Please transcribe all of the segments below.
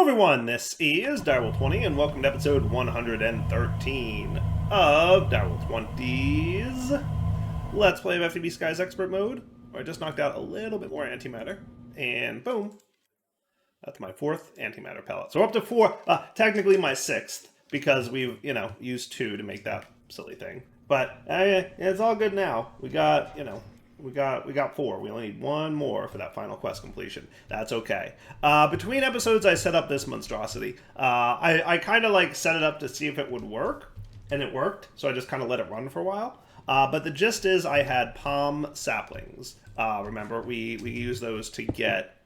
Hello everyone, this is Direwolf20 and welcome to episode 113 of Direwolf20's Let's Play of FTB Skies Expert Mode, where I just knocked out a little bit more antimatter, and boom, that's my fourth antimatter pellet. So we're up to four, technically my sixth, because we've, used two to make that silly thing. But it's all good now. We got, we got four. We only need one more for that final quest completion. That's okay. Between episodes, I set up this monstrosity. I kind of like set it up to see if it would work, and it worked. So I just kind of let it run for a while. But the gist is, I had palm saplings. Remember, we use those to get.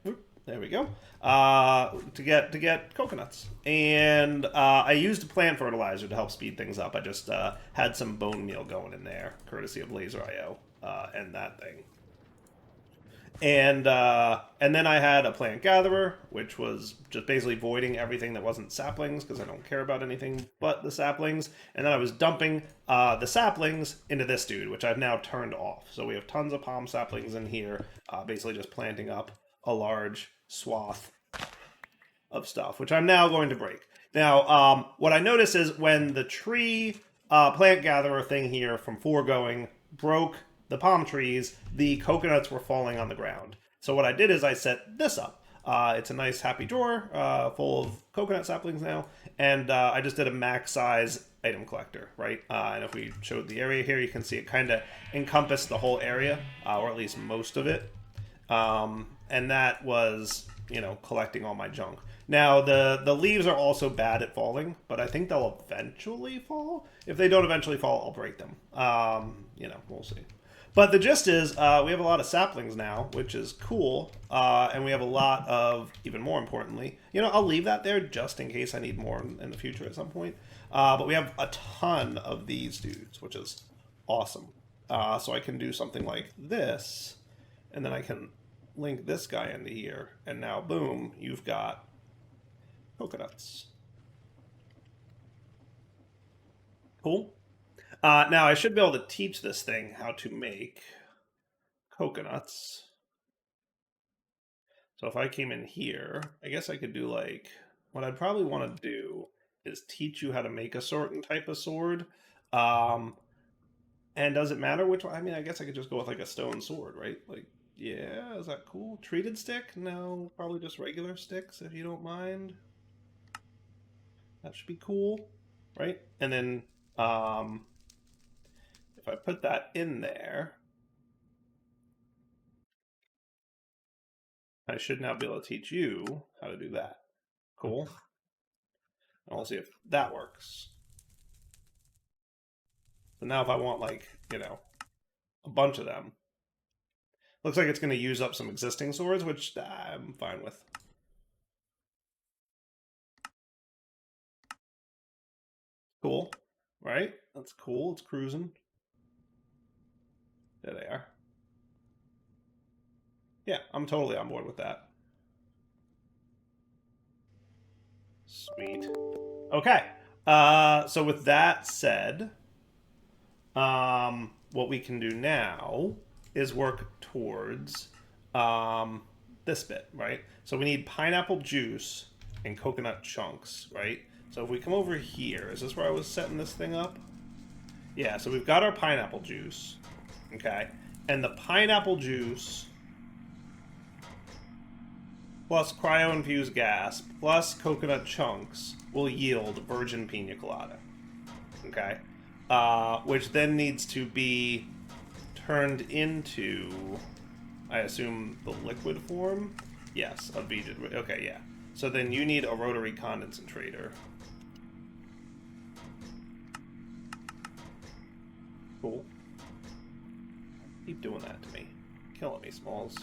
There we go. To get coconuts, and I used plant fertilizer to help speed things up. I just had some bone meal going in there, courtesy of Laser IO. And that thing. And then I had a plant gatherer, which was just basically voiding everything that wasn't saplings, because I don't care about anything but the saplings. And then I was dumping the saplings into this dude, which I've now turned off. So we have tons of palm saplings in here, basically just planting up a large swath of stuff, which I'm now going to break. Now, what I notice is when the tree plant gatherer thing here from foregoing broke the palm trees, the coconuts were falling on the ground. So what I did is I set this up. It's a nice happy drawer full of coconut saplings now, and I just did a max size item collector, right? And if we showed the area here, you can see it kind of encompassed the whole area, or at least most of it. And that was, collecting all my junk. Now, the leaves are also bad at falling, but I think they'll eventually fall. If they don't eventually fall, I'll break them. We'll see. But the gist is, we have a lot of saplings now, which is cool, and we have a lot of, even more importantly, I'll leave that there just in case I need more in the future at some point. But we have a ton of these dudes, which is awesome. So I can do something like this, and then I can link this guy into here, and now, boom, you've got coconuts. Cool. Now, I should be able to teach this thing how to make coconuts. So if I came in here, I guess I could do what I'd probably want to do is teach you how to make a certain type of sword. And does it matter which one? I mean, I guess I could just go with a stone sword, right? Yeah, is that cool? Treated stick? No, probably just regular sticks if you don't mind. That should be cool, right? And then, if I put that in there, I should now be able to teach you how to do that. Cool. And we'll see if that works. So now if I want, a bunch of them, looks like it's going to use up some existing swords, which I'm fine with. Cool, right? That's cool. It's cruising. There they are. Yeah, I'm totally on board with that. Sweet. Okay. So with that said, what we can do now is work towards this bit, right? So we need pineapple juice and coconut chunks, right? So if we come over here, is this where I was setting this thing up? Yeah, so we've got our pineapple juice, okay? And the pineapple juice plus cryo-infused gas plus coconut chunks will yield virgin pina colada, okay? Which then needs to be turned into, I assume, the liquid form? Yes, of Veged. Okay, yeah. So then you need a rotary condensator. Cool. Keep doing that to me. Killing me, Smalls.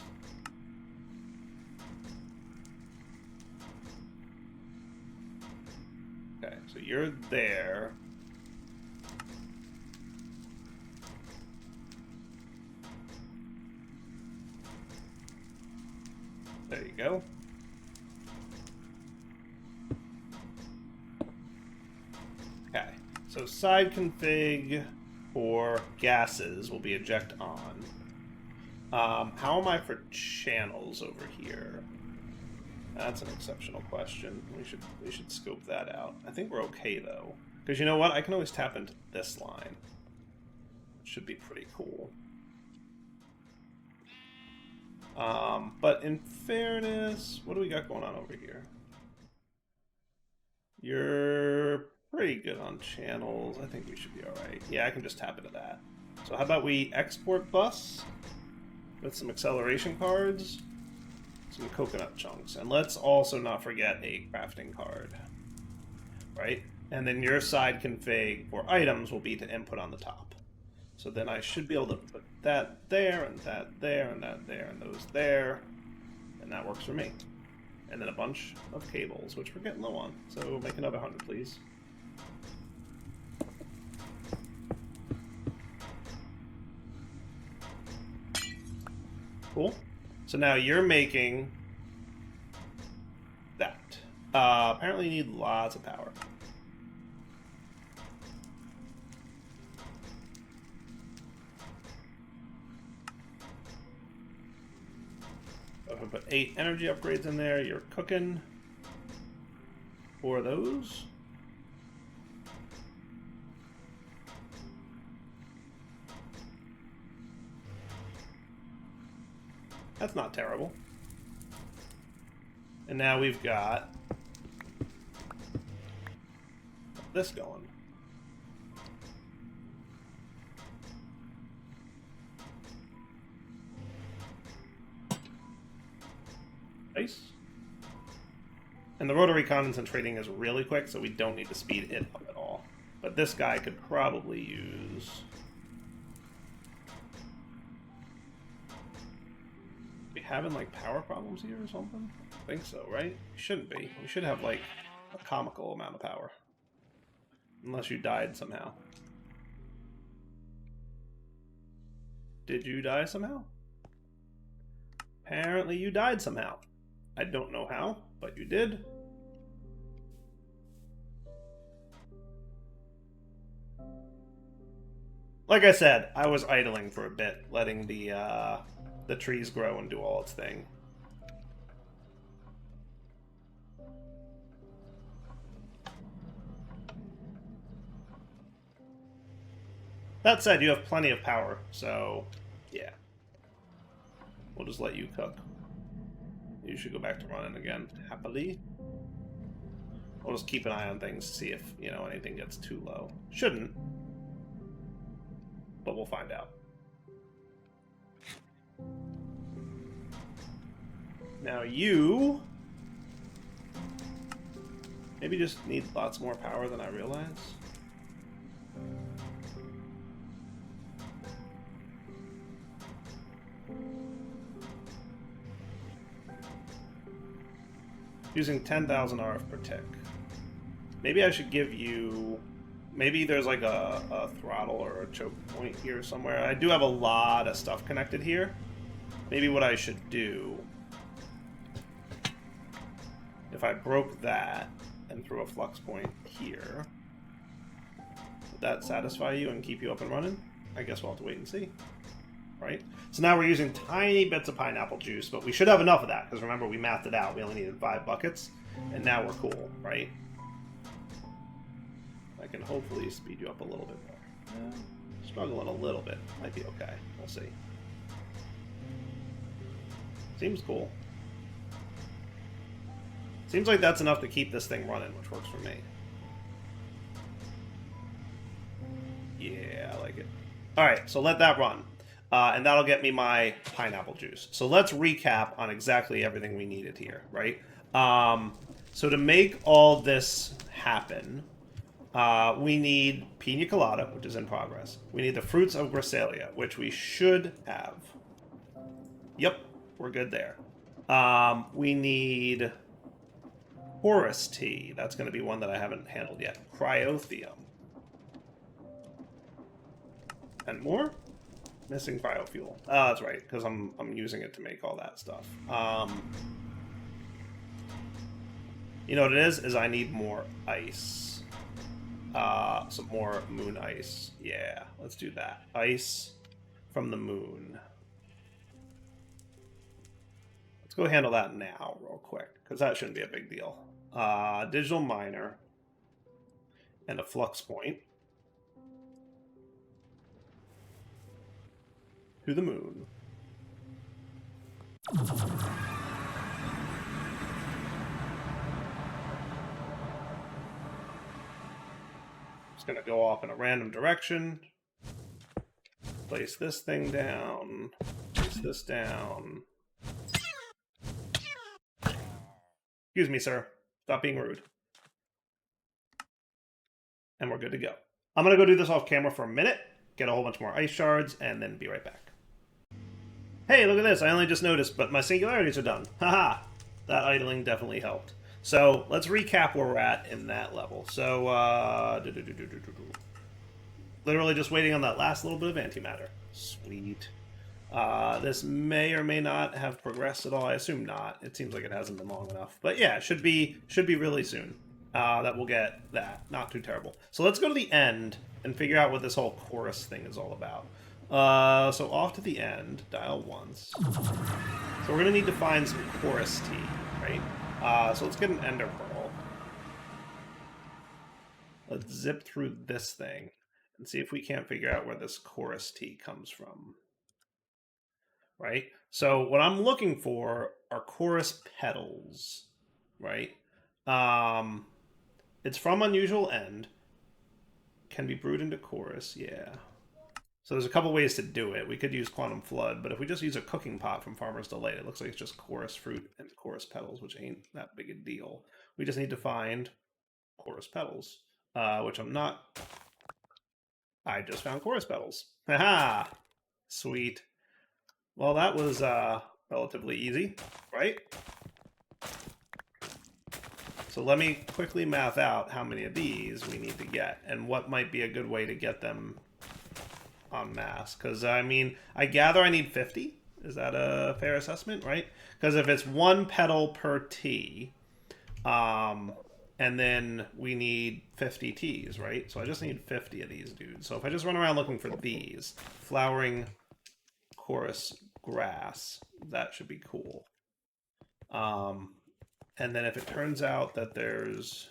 Okay, so you're there. There you go. Okay, so side config for gases will be eject on. How am I for channels over here? That's an exceptional question. We should scope that out. I think we're okay though, because you know what? I can always tap into this line. Should be pretty cool. But in fairness, what do we got going on over here? You're pretty good on channels. I think we should be alright. Yeah, I can just tap into that. So how about we export bus with some acceleration cards, some coconut chunks, and let's also not forget a crafting card. Right? And then your side config for items will be to input on the top. So then I should be able to put that there, and that there, and that there, and those there. And that works for me. And then a bunch of cables, which we're getting low on. So make another 100, please. Cool. So now you're making that. Apparently you need lots of power. If I put 8 energy upgrades in there, you're cooking. 4 of those. That's not terrible. And now we've got this going. Nice. And the rotary condensate trading is really quick, so we don't need to speed it up at all. But this guy could probably use... we having like power problems here or something? I think so, right? We shouldn't be. We should have like a comical amount of power. Unless you died somehow. Did you die somehow? Apparently you died somehow. I don't know how, but you did. Like I said, I was idling for a bit, letting the trees grow and do all its thing. That said, you have plenty of power, so yeah. We'll just let you cook. You should go back to running again, happily. We'll just keep an eye on things to see if, you know, anything gets too low. Shouldn't. But we'll find out. Now you... maybe just need lots more power than I realize. Using 10,000 RF per tick. Maybe I should give you... maybe there's like a throttle or a choke point here somewhere. I do have a lot of stuff connected here. Maybe what I should do... if I broke that and threw a flux point here... would that satisfy you and keep you up and running? I guess we'll have to wait and see. Right? So now we're using tiny bits of pineapple juice, but we should have enough of that, because remember, we mathed it out. We only needed 5 buckets, and now we're cool, right? I can hopefully speed you up a little bit more. Struggling a little bit. Might be okay. We'll see. Seems cool. Seems like that's enough to keep this thing running, which works for me. Yeah, I like it. Alright, so let that run. And that'll get me my pineapple juice. So let's recap on exactly everything we needed here, right? So to make all this happen, we need pina colada, which is in progress. We need the fruits of Grassalia, which we should have. Yep, we're good there. We need Horus tea. That's going to be one that I haven't handled yet. Cryotheum. And more? Missing cryofuel. Oh, that's right, because I'm using it to make all that stuff. You know what it is I need more ice. Some more moon ice. Yeah, let's do that. Ice from the moon. Let's go handle that now real quick, because that shouldn't be a big deal. Digital miner and a flux point to the moon. It's going to go off in a random direction. Place this thing down. Place this down. Excuse me, sir. Stop being rude. And we're good to go. I'm going to go do this off camera for a minute, get a whole bunch more ice shards, and then be right back. Hey, look at this. I only just noticed, but my singularities are done. Haha! That idling definitely helped. So let's recap where we're at in that level. So, literally just waiting on that last little bit of antimatter. Sweet. This may or may not have progressed at all. I assume not. It seems like it hasn't been long enough. But yeah, it should be really soon that we'll get that. Not too terrible. So let's go to the end and figure out what this whole chorus thing is all about. So off to the end, dial once. So we're going to need to find some chorus T, right? So let's get an ender pearl. Let's zip through this thing and see if we can't figure out where this chorus T comes from. Right? So what I'm looking for are chorus petals, right? It's from unusual end. Can be brewed into chorus, yeah. So there's a couple ways to do it. We could use quantum flood, but if we just use a cooking pot from Farmer's Delight, it looks like it's just chorus fruit and chorus petals, which ain't that big a deal. We just need to find chorus petals, which I'm not. I just found chorus petals. Haha! Sweet. Well, that was relatively easy, right? So let me quickly math out how many of these we need to get and what might be a good way to get them en masse. Because, I mean, I gather I need 50. Is that a fair assessment, right? Because if it's one petal per T, and then we need 50 Ts, right? So I just need 50 of these dudes. So if I just run around looking for these, flowering chorus grass, that should be cool. And then if it turns out that there's...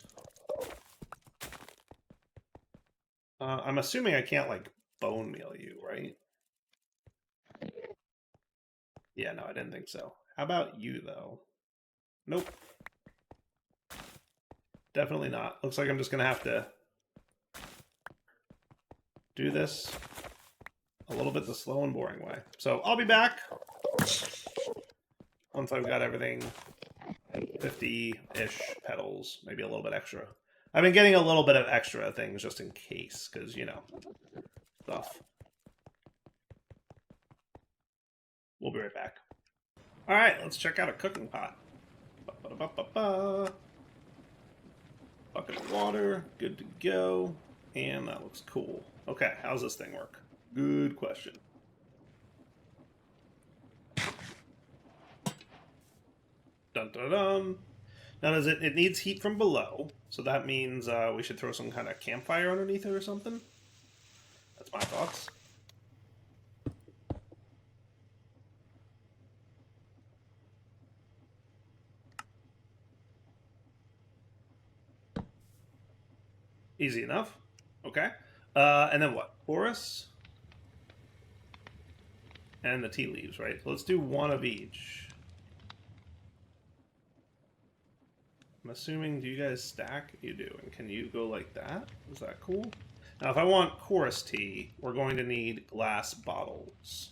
I'm assuming I can't, like, bone meal you, right? Yeah, no, I didn't think so. How about you, though? Nope. Definitely not. Looks like I'm just going to have to do this a little bit the slow and boring way. So I'll be back once I've got everything 50-ish petals, maybe a little bit extra. I've been getting a little bit of extra things just in case, because, you know, stuff. We'll be right back. All right, let's check out a cooking pot. Ba-ba-da-ba-ba-ba. Bucket of water, good to go. And that looks cool. Okay, how's this thing work? Good question. Dun dun dun. Now, does it needs heat from below, so that means we should throw some kind of campfire underneath it or something? That's my thoughts. Easy enough. Okay. And then what? Chorus? And the tea leaves, right? So let's do one of each. I'm assuming, do you guys stack? You do. And can you go like that? Is that cool? Now, if I want chorus tea, we're going to need glass bottles.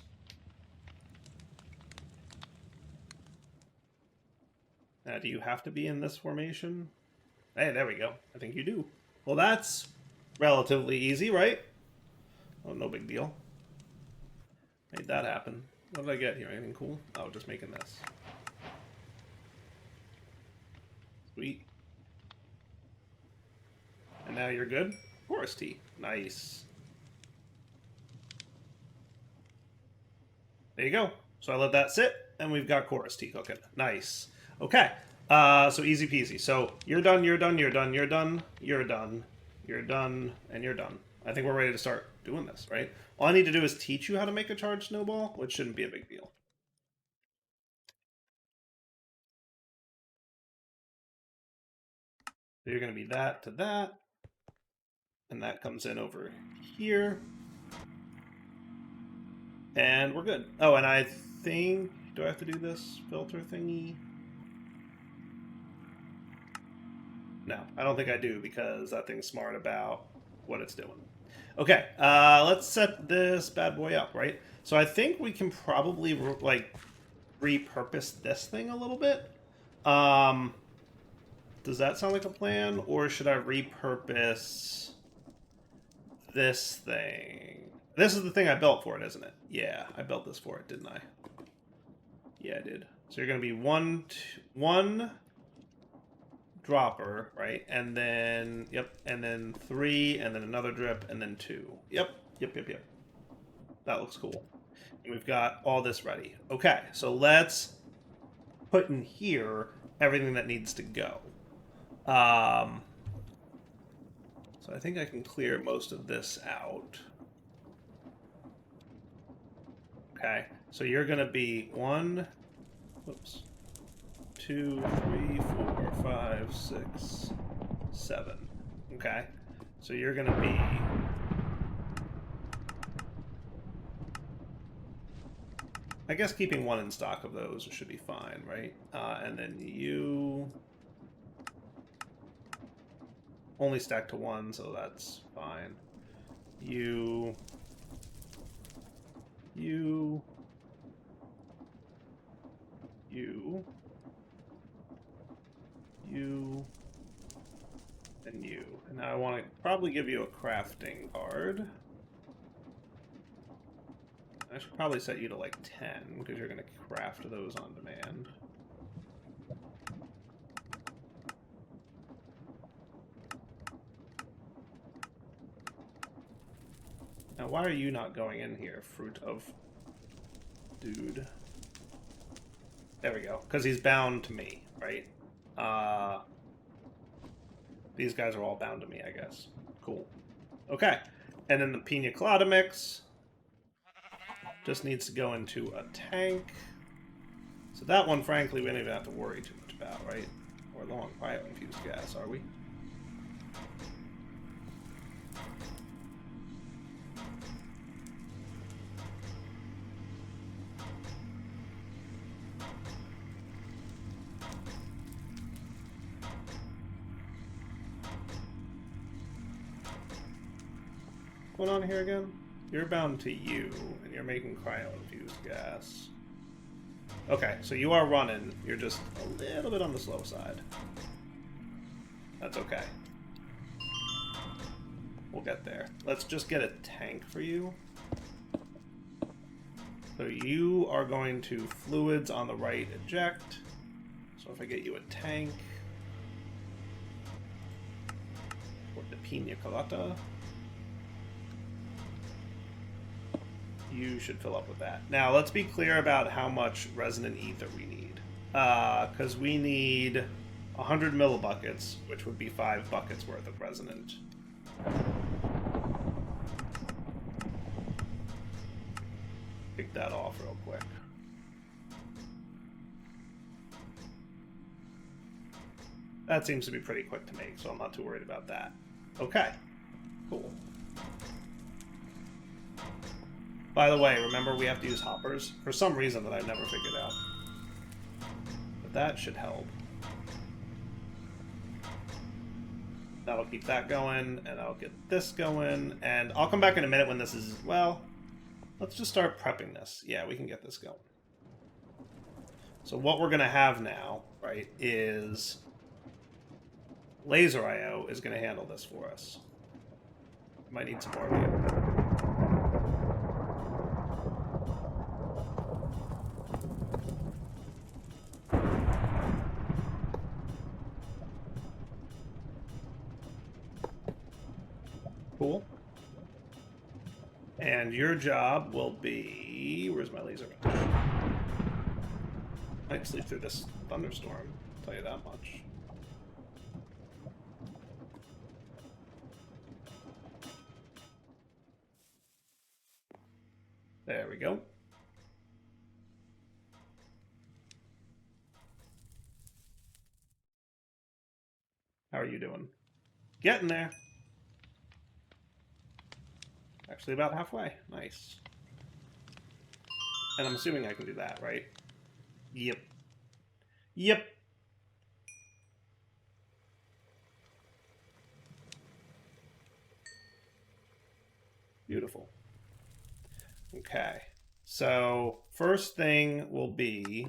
Now, do you have to be in this formation? Hey, there we go. I think you do. Well, that's relatively easy, right? Oh, no big deal. Made that happen. What did I get here? Anything cool? Oh, just making this. Sweet. And now you're good? Chorus tea. Nice. There you go. So I let that sit, and we've got chorus tea cooking. Nice. Okay. So easy peasy. So you're done, you're done, you're done, you're done, you're done, you're done, and you're done. I think we're ready to start doing this, right? All I need to do is teach you how to make a charged snowball, which shouldn't be a big deal. So you're going to be that to that. And that comes in over here. And we're good. Oh, and I think... Do I have to do this filter thingy? No, I don't think I do because that thing's smart about what it's doing. Okay, let's set this bad boy up, right? So I think we can probably, like, repurpose this thing a little bit. Does that sound like a plan? Or should I repurpose this thing? This is the thing I built for it, isn't it? Yeah, I built this for it, didn't I? Yeah, I did. So you're going to be one dropper, right? And then, yep, and then 3, and then another drip, and then 2. Yep. That looks cool. And we've got all this ready. Okay, so let's put in here everything that needs to go. So I think I can clear most of this out. Okay, so you're going to be 1, whoops, 2, 3, 4, 5, 6, 7. Okay, so you're going to be... I guess keeping 1 in stock of those should be fine, right? And then you... only stack to 1, so that's fine. You, and you. And now I want to probably give you a crafting card. I should probably set you to like 10, because you're going to craft those on demand. Now, why are you not going in here, fruit of dude? There we go. Because he's bound to me, right? These guys are all bound to me, I guess. Cool. Okay. And then the pina colada mix just needs to go into a tank. So that one, frankly, we don't even have to worry too much about, right? We're low on cryo-infused gas, are we? What's going on here again? You're bound to you, and you're making cryo-infused gas. Okay, so you are running. You're just a little bit on the slow side. That's okay. We'll get there. Let's just get a tank for you. So you are going to fluids on the right eject. So if I get you a tank for the pina colada, you should fill up with that. Now, let's be clear about how much resonant ether we need. Because we need 100 millibuckets, which would be 5 buckets worth of resonant. Pick that off real quick. That seems to be pretty quick to make, so I'm not too worried about that. Okay, cool. By the way, remember we have to use hoppers for some reason that I've never figured out. But that should help. That'll keep that going, and I'll get this going, and I'll come back in a minute when this is, well, let's just start prepping this. Yeah, we can get this going. So what we're going to have now, right, is Laser IO is going to handle this for us. Might need some more of you. Cool. And your job will be... Where's my laser wrench? Might sleep through this thunderstorm, I'll tell you that much. There we go. How are you doing? Getting there. Actually, about halfway. Nice. And I'm assuming I can do that, right? Yep. Yep. Beautiful. Okay. So, first thing will be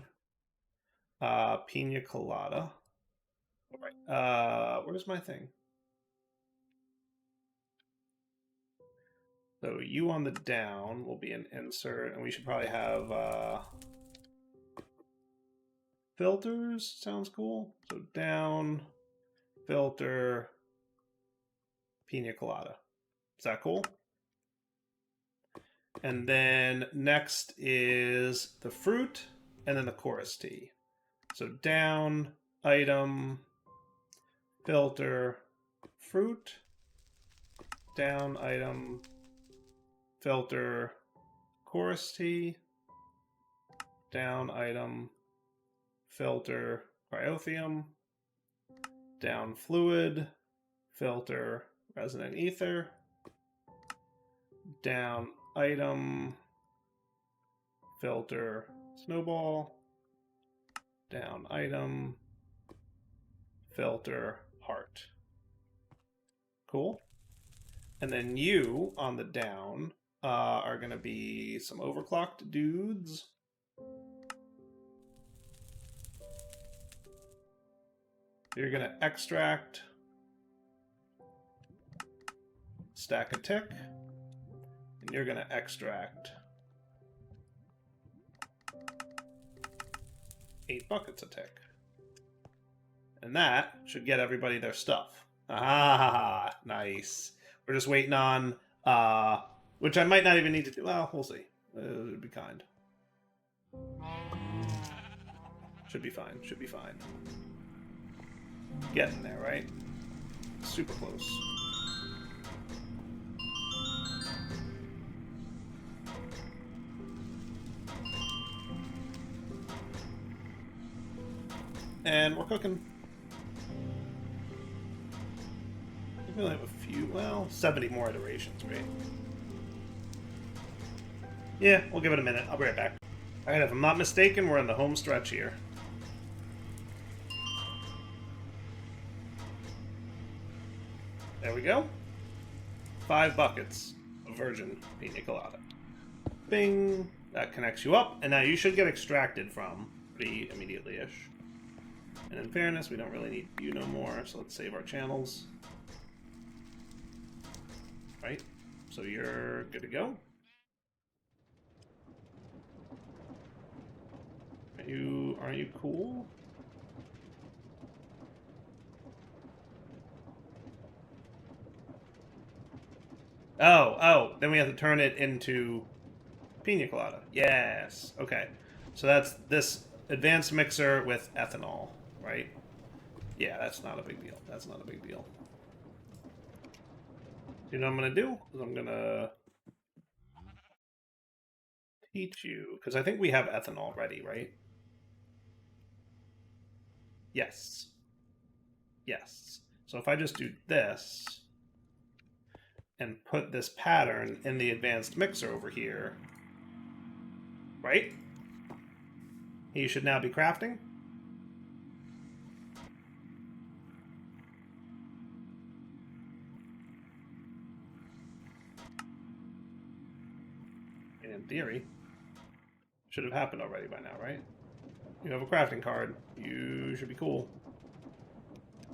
pina colada. All right. Where's my thing? So you on the down will be an insert, and we should probably have filters. Sounds cool. So down, filter, pina colada. Is that cool? And then next is the fruit, and then the chorus T. So down, item, filter, fruit, down, item, filter, chorus T, down, item, filter, cryotheum, down, fluid, filter, resonant ether, down, item, filter, snowball, down, item, filter, heart. Cool. And then you on the down are going to be some overclocked dudes. You're going to extract, stack a tick, and you're going to extract 8 buckets a tick. And that should get everybody their stuff. Ah, nice. We're just waiting on, which I might not even need to do. Well, we'll see. It would be kind. Should be fine. Should be fine. Getting there, right? Super close. And we're cooking. We only have a few, well, 70 more iterations, right? Yeah, we'll give it a minute. I'll be right back. Alright, if I'm not mistaken, we're in the home stretch here. There we go. 5 buckets of virgin pina colada. Bing! That connects you up, and now you should get extracted from pretty immediately-ish. And in fairness, we don't really need you no more, so let's save our channels. Right? So you're good to go. Aren't you cool? Oh, then we have to turn it into pina colada. Yes. Okay. So that's this advanced mixer with ethanol, right? Yeah, that's not a big deal. That's not a big deal. You know what I'm going to do? I'm going to teach you, because I think we have ethanol ready, right? Yes. Yes. So if I just do this and put this pattern in the advanced mixer over here, right? You should now be crafting. And in theory, should have happened already by now, right? You have a crafting card. You should be cool.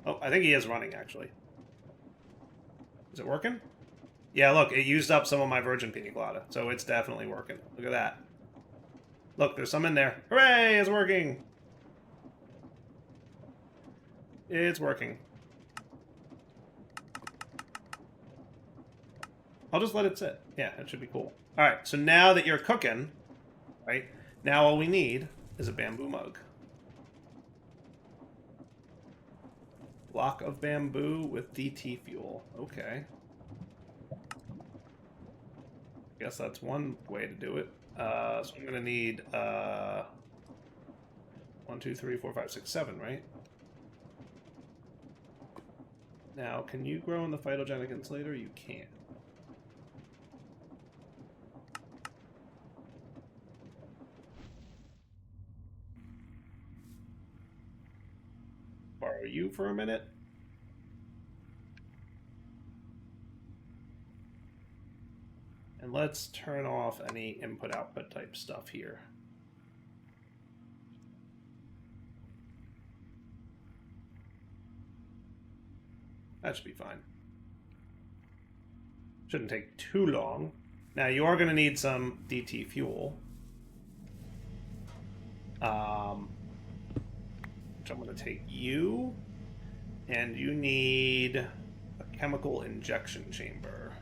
Oh, I think he is running, actually. Is it working? Yeah, look, it used up some of my virgin pina colada, so it's definitely working. Look at that. Look, there's some in there. Hooray, it's working! It's working. I'll just let it sit. Yeah, it should be cool. Alright, so now that you're cooking, right, now all we need is a bamboo mug. Block of bamboo with DT fuel. Okay. Guess that's one way to do it. So I'm gonna need 1, 2, 3, 4, 5, 6, 7, right? Now, can you grow in the phytogenic insulator? You can. Borrow you for a minute. And let's turn off any input-output type stuff here. That should be fine. Shouldn't take too long. Now, you are going to need some DT fuel. Which I'm going to take you. And you need a chemical injection chamber.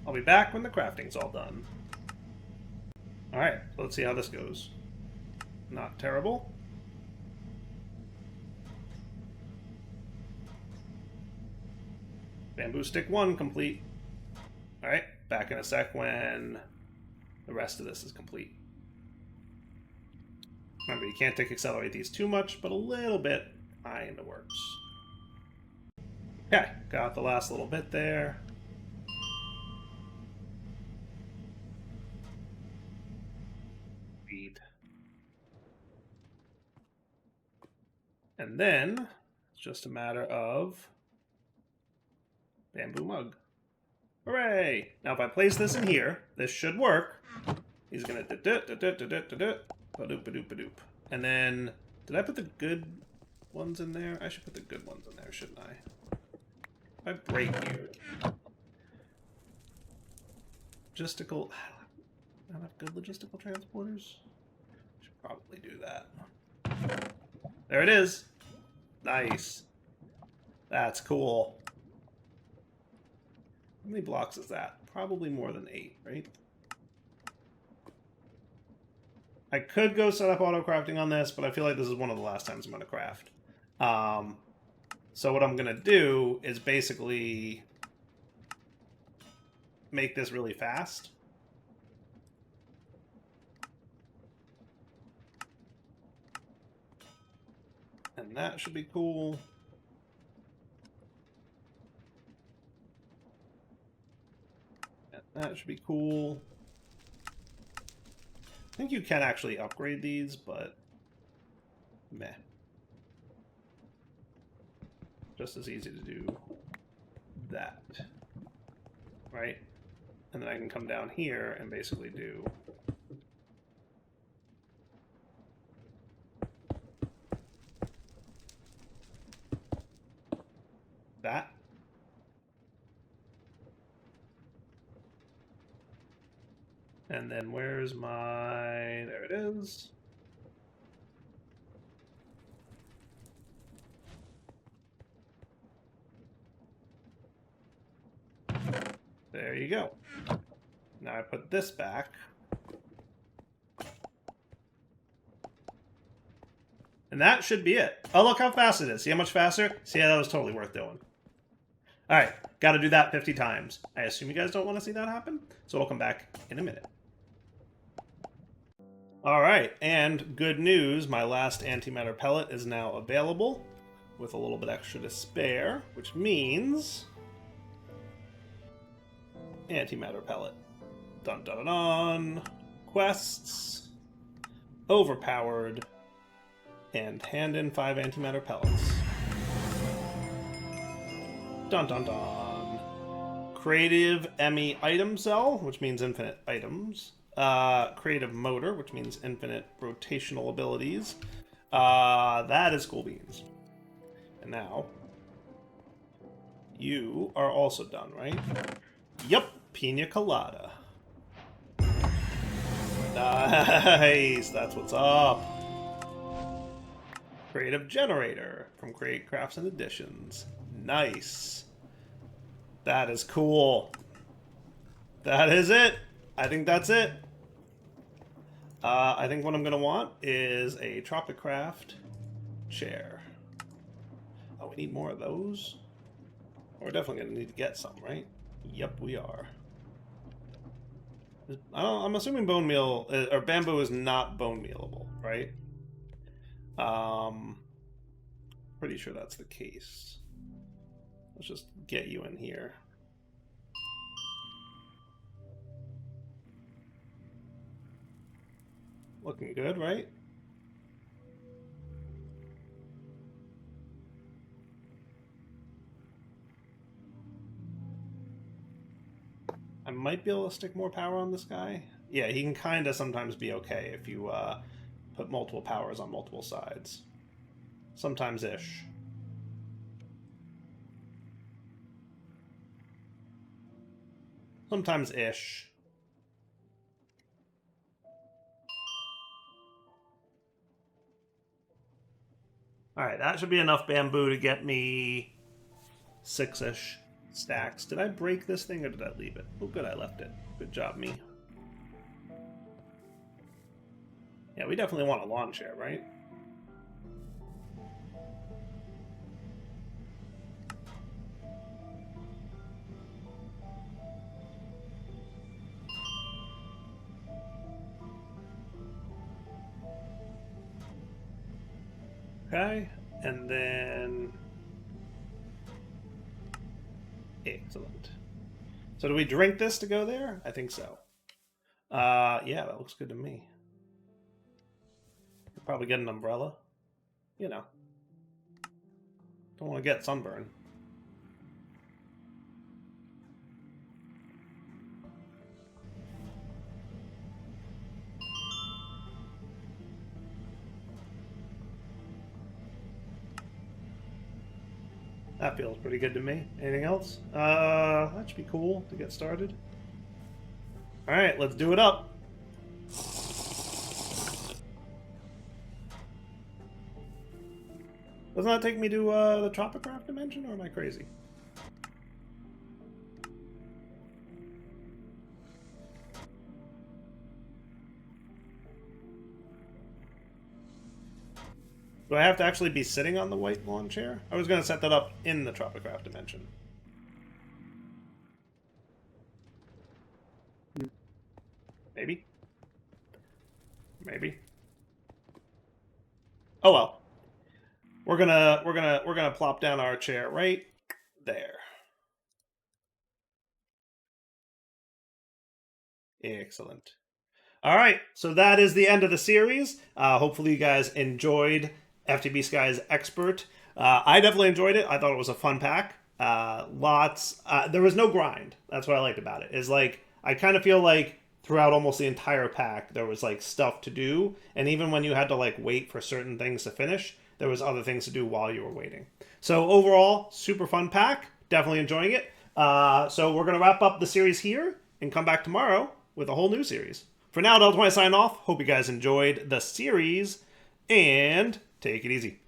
I'll be back when the crafting's all done. Alright, let's see how this goes. Not terrible. Bamboo stick 1 complete. Alright, back in a sec when the rest of this is complete. Remember, you can't accelerate these too much, but a little bit in the works. Okay, got the last little bit there. And then it's just a matter of bamboo mug. Hooray! Now if I place this in here, this should work. He's gonna ba-doop. And then, did I put the good ones in there? I should put the good ones in there, shouldn't I? If I break you. Logistical, I don't have good logistical transporters. Should probably do that. There it is. Nice. That's cool. How many blocks is that? Probably more than 8, right? I could go set up auto crafting on this, but I feel like this is one of the last times I'm going to craft. So what I'm going to do is basically make this really fast. And that should be cool. And that should be cool. I think you can actually upgrade these, but meh. Just as easy to do that. Right? And then I can come down here and basically do that. And then where's my... There it is. There you go. Now I put this back. And that should be it. Oh, look how fast it is. See how much faster? See, yeah, that was totally worth doing. Alright, got to do that 50 times. I assume you guys don't want to see that happen, so we'll come back in a minute. Alright, and good news, my last antimatter pellet is now available with a little bit extra to spare, which means antimatter pellet. Dun dun dun dun. Quests. Overpowered. And hand in 5 antimatter pellets. Dun dun dun. Creative ME item cell, which means infinite items. Creative motor, which means infinite rotational abilities. That is cool beans. And now, you are also done, right? Yep, pina colada. Nice, that's what's up. Creative generator from Create Crafts and Additions. Nice. That is cool. That is it. I think that's it. I think what I'm going to want is a Tropicraft chair. Oh, we need more of those? We're definitely going to need to get some, right? Yep, we are. I'm assuming bone meal, or bamboo is not bone mealable, right? pretty sure that's the case. Let's just get you in here. Looking good, right? I might be able to stick more power on this guy. Yeah, he can kind of sometimes be okay if you put multiple powers on multiple sides. Sometimes-ish. Sometimes-ish. Alright, that should be enough bamboo to get me 6-ish stacks. Did I break this thing or did I leave it? Oh, good, I left it. Good job, me. Yeah, we definitely want a lawn chair, right? Okay, and then... Excellent. So do we drink this to go there? I think so. Yeah, that looks good to me. Probably get an umbrella. You know. Don't want to get sunburn. That feels pretty good to me. Anything else? That should be cool to get started. Alright, let's do it up. Doesn't that take me to the Tropicraft dimension, or am I crazy? Do I have to actually be sitting on the white lawn chair? I was going to set that up in the Tropicraft dimension. Maybe? Maybe. Oh well. We're gonna plop down our chair right there. Excellent. All right, so that is the end of the series. Hopefully you guys enjoyed FTB Skies Expert. I definitely enjoyed it. I thought it was a fun pack. There was no grind. That's what I liked about it. Is like I kind of feel like throughout almost the entire pack there was like stuff to do, and even when you had to like wait for certain things to finish, there was other things to do while you were waiting. So overall, super fun pack. Definitely enjoying it. So we're gonna wrap up the series here and come back tomorrow with a whole new series. For now, Delta 20 sign off. Hope you guys enjoyed the series, and take it easy.